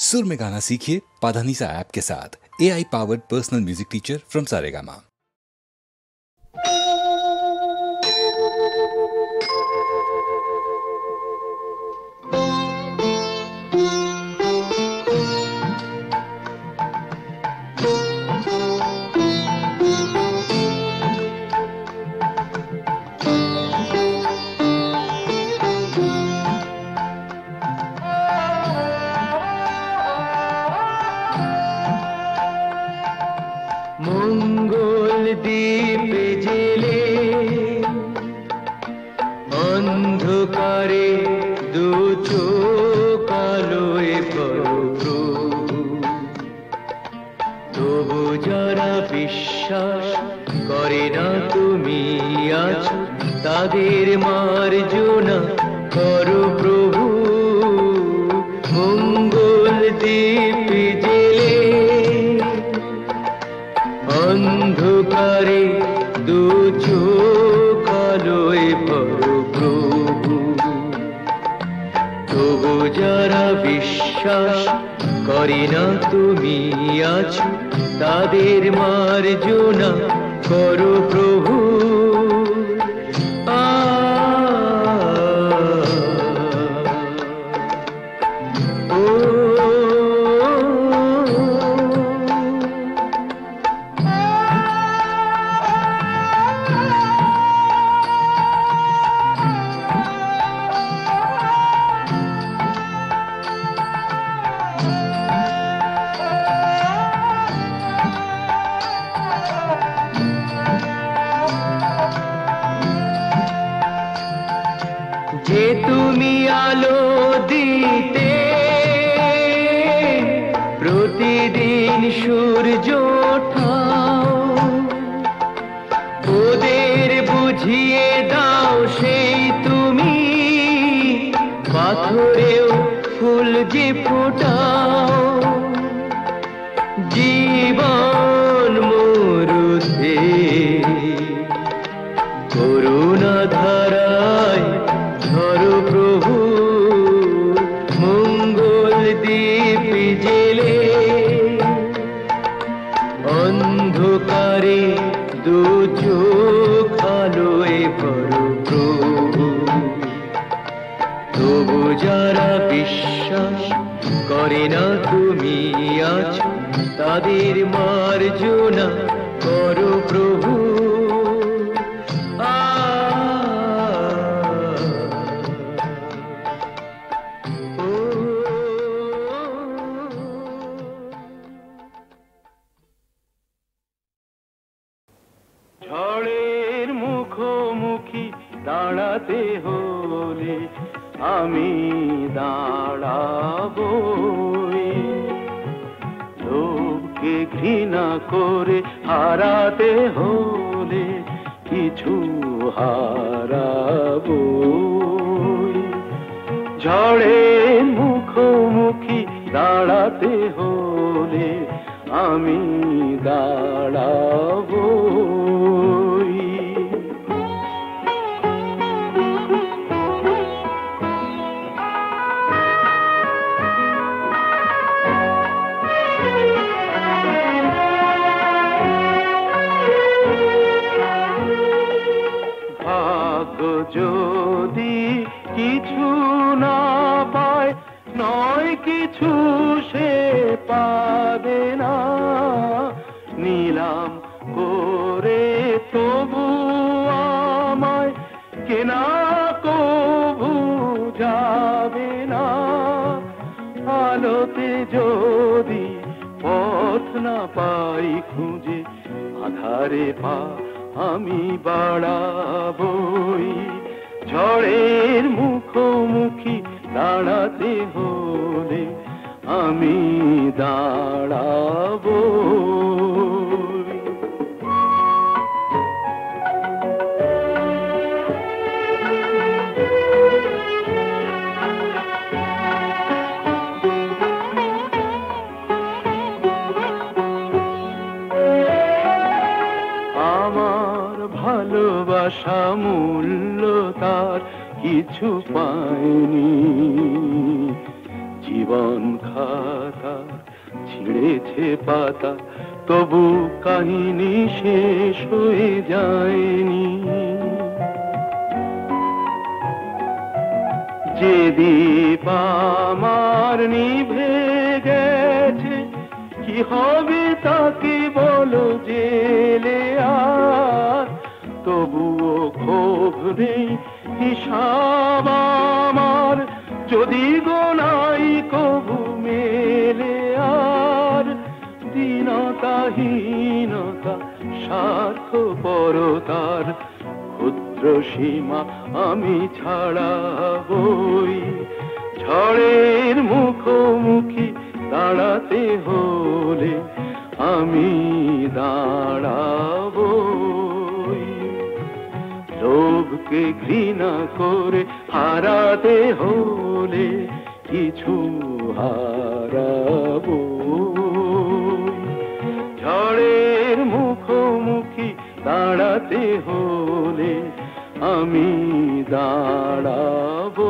सुर में गाना सीखिए पाधानीसा ऐप के साथ। AI powered personal music teacher from Saregama. তাদের মার্জনা করো প্রভু, মঙ্গল দীপ জেলে অন্ধকারে দু চোখ আলোয় ভরো প্রভু। তবু যারা বিশ্বাস করে না তুমি আছো, তাদের মার্জনা করো প্রভু। যে তুমি আলো দিতে প্রতিদিন সূর্য ওঠাও, ওদের বুঝিয়ে দাও সেই তুমি পাথরেও ফুল যে ফোটাও। জীবন মরুতে করুণা ধারায় ধরো প্রভু, মঙ্গল দীপ জেলে অন্ধকারে দু চোখ আলোয় ভরো প্রভু। তবু যারা বিশ্বাস করে না তুমি আছো, তাদের মার্জনা করো প্রভু। ঝড়ের মুখোমুখি দাঁড়াতে হলে আমি দাঁড়াবো, লোককে ঘৃণা করে হারাতে হলে কিছু হারাবো। ঝড়ের মুখোমুখি দাঁড়াতে হলে আমি দাঁড়াবো। ভাগ্য যদি কিছু না পায়, নয় কিছু সে পাবে না। নিলাম করে তবু আমায় কেনা কবু যাবে না। আলোতে যদি পথ না পাই খুঁজে, আধারে পা আমি বাড়াবই। ঝড়ের মুখোমুখি দাঁড়াতে হলে আমি দাঁড়াবো। আমার ভালোবাসা মূল্য তার কিছু পায়নি, জীবন খাতার ছিঁড়েছে পাতা, তবু কাহিনী শেষ হয়ে যায়নি। যে দীপ আমার নিভে গেছে, কি হবে তাকে বলো জেলে আর, তবুও ক্ষোভ নেই হিসাব আমার, যদি গোনাই কবু মেলে আর। দীনতাহীনতা স্বার্থপরতার ক্ষুদ্র সীমা আমি ছাড়াবই, ঝড়ের মুখোমুখি দাঁড়াতে হলে আমি দাঁড়াবই। লোভকে ঘৃণা করে হারাতে হলে কিছু হারাবো, ঝড়ের মুখোমুখি দাঁড়াতে হলে আমি দাঁড়াবো।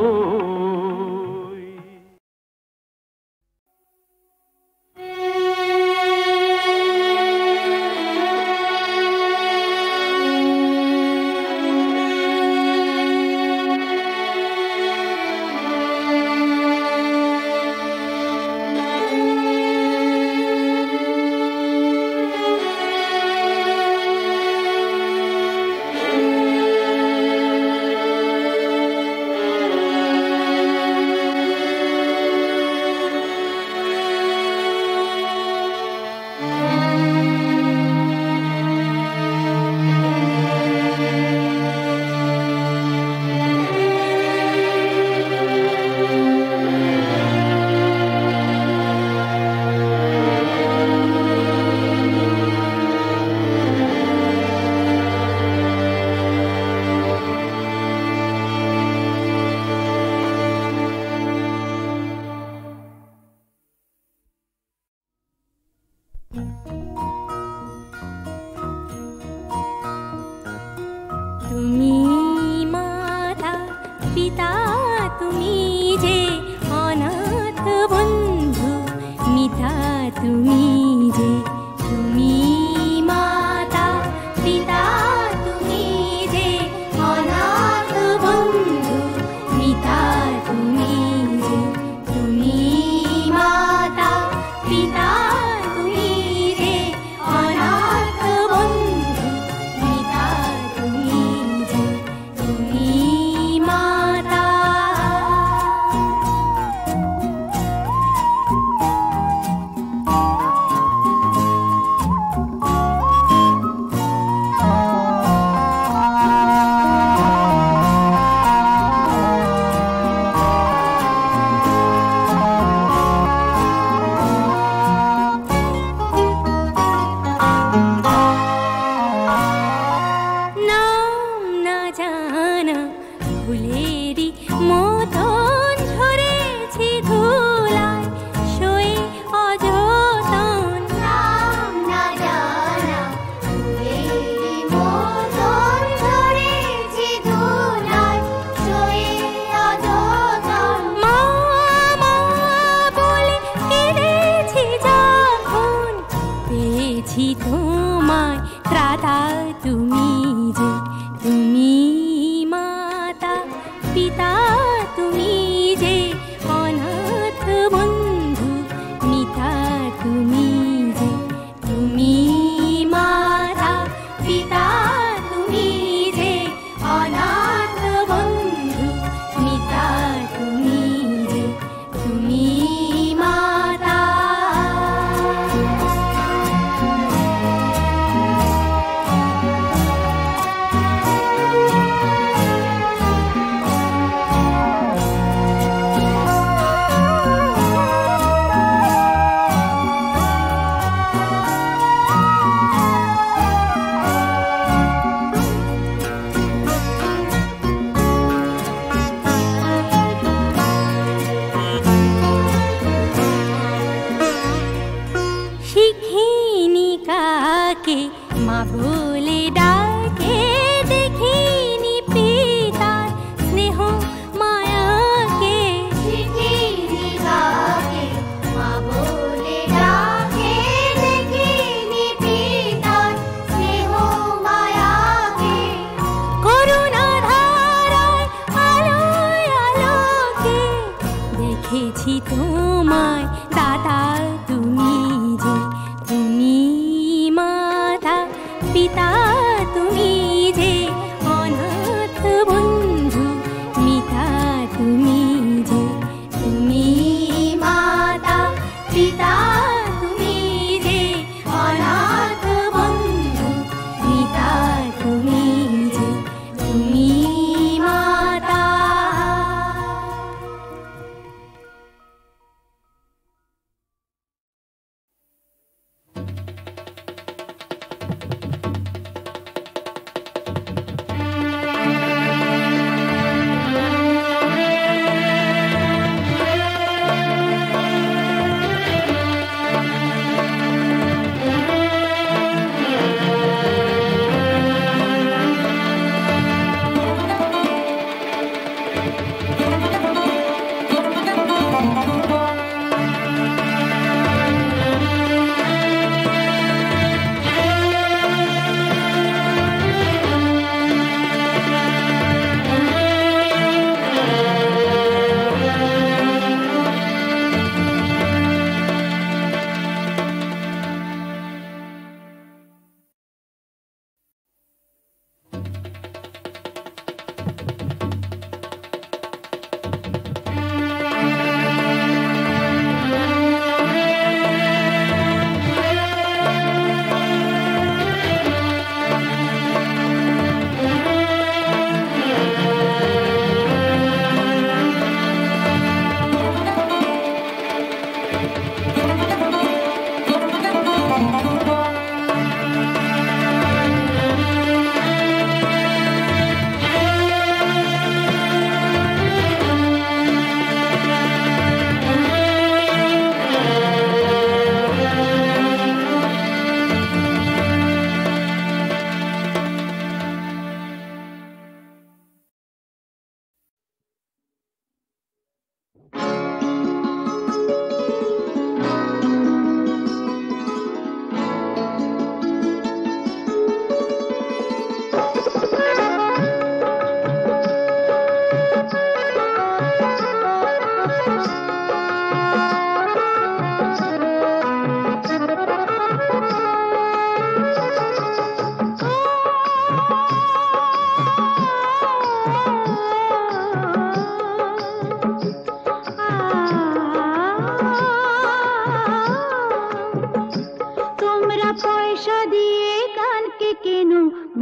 তুমি মাতা পিতা তুমি যে অনাথ বন্ধু মিতা তুমি যে, তুমি মাতা পিতা তুমি যে অনাথ বন্ধু মিতা তুমি যে, তুমি মাতা পিতা তুমি যে অনাথ বন্ধু মিতা তুমি যে, তুমি মাতা। নাম না জানা ফুলেরই মতন ঝরেছি ধুলায় শোয়ে অযতন, নাম না জানা ফুলেরই মতন ঝরেছি ধুলায় শোয়ে অযতন। মা মা বলে কেঁদেছি যখন পেয়েছি তোমায় ত্রাতা তুমি যে, তুমি মাতা পিতা তুমি যে অনাথ বন্ধু মিতা তুমি যে, তুমি মাতা পিতা তুমি যে অনাথ বন্ধু মিতা তুমি যে, তুমি মাতা। শিখিনি কাকে মা বলে ডাকে, দেখিনি পিতার স্নেহ মায়াকে, শিখিনি কাকে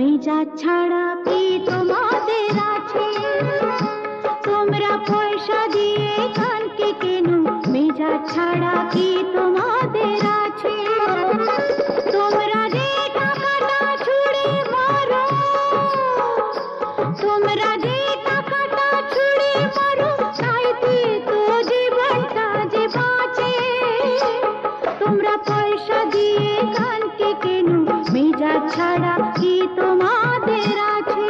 মেজা ছাড়া কি তোমাদের আছে? তোমরা পয়সা দিয়ে কানকে কেন, মেজা ছাড়া কি তোমাদের আছে? তোমরা যে টাকাটা ছুঁড়ে মারো, তোমরা যে টাকাটা ছুঁড়ে মারো, তাইতে তো জীবনটা যে বাঁচে। তোমরা পয়সা দিয়ে কানকে কেন, মেজা ছাড়া কি তোমাদের আছে?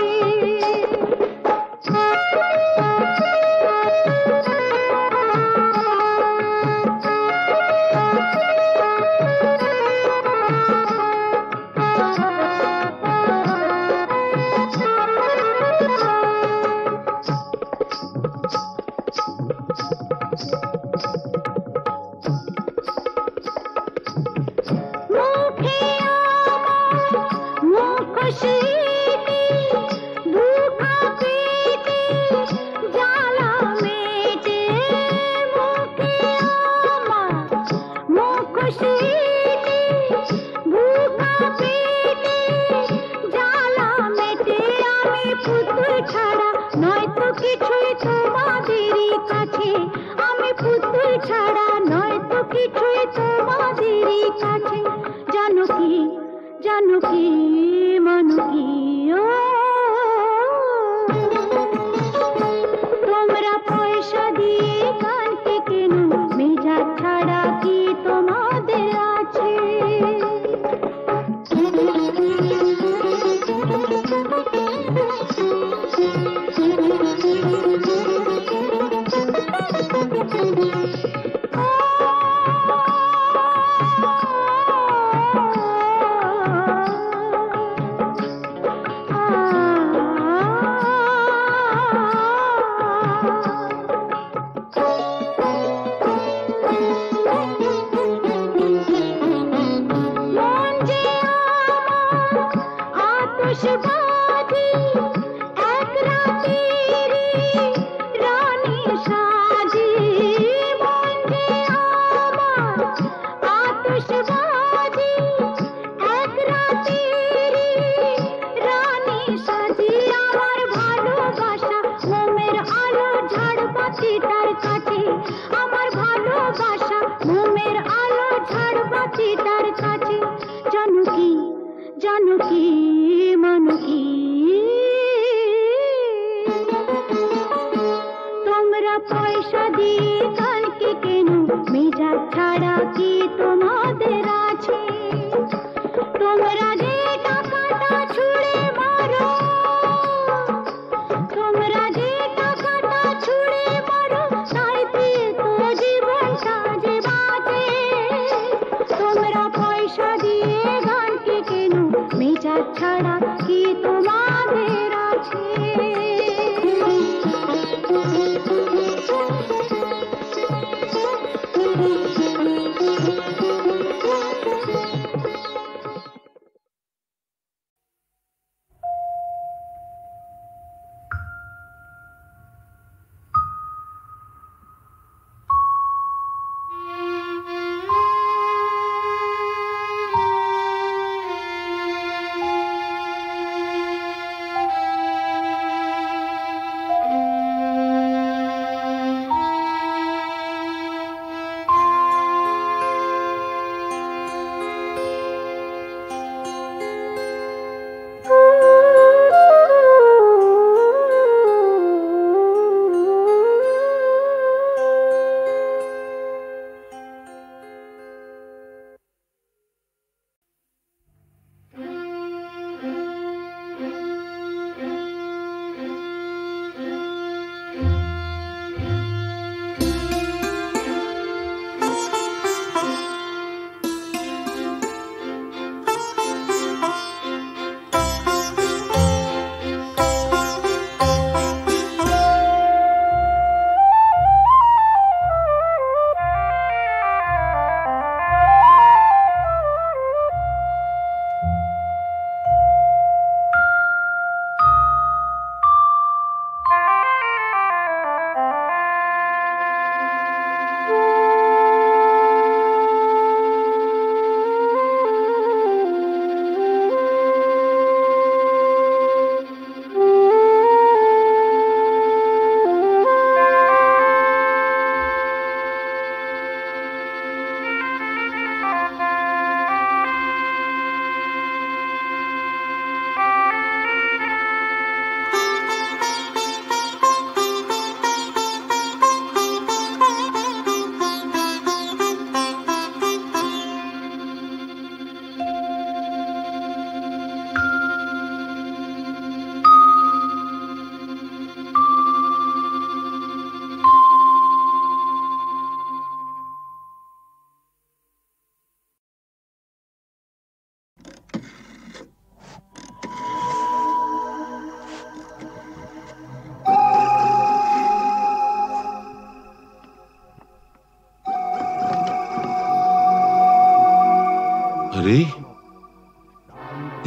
আরে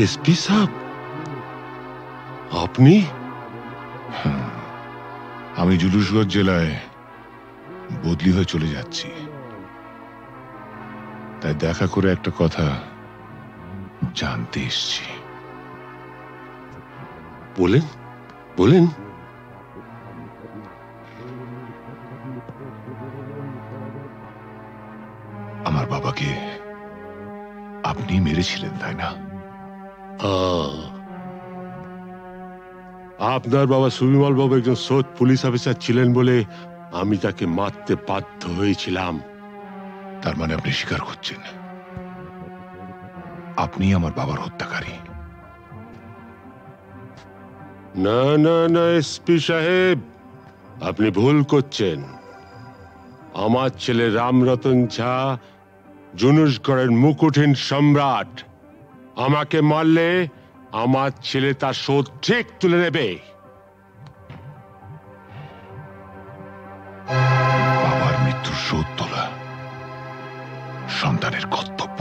এসপি সাহেব, আপনি? আমি জুলুসগঞ্জ জেলায় বদলি হয়ে চলে যাচ্ছি, তাই দেখা করে একটা কথা জানতে এসছি। বলেন বলেন। আমার বাবাকে আপনি মেরেছিলেন, তাই না? আপনার বাবা সুবিমল বাবু একজন সৎ পুলিশ অফিসার ছিলেন বলে আমি তাকে মারতে বাধ্য হয়েছিলাম। তার মানে আপনি স্বীকার করছেন আপনি আমার বাবার হত্যাকারী? না না না এসপি সাহেব, আপনি ভুল করছেন। আমার ছেলে রামরতন ঝা জুনুসগড়ের মুকুটহীন সম্রাট। আমাকে মারলে আমার ছেলে তার শোধ ঠিক তুলে নেবে। বাবার মৃত্যুর শোধ তোলা সন্তানের কর্তব্য।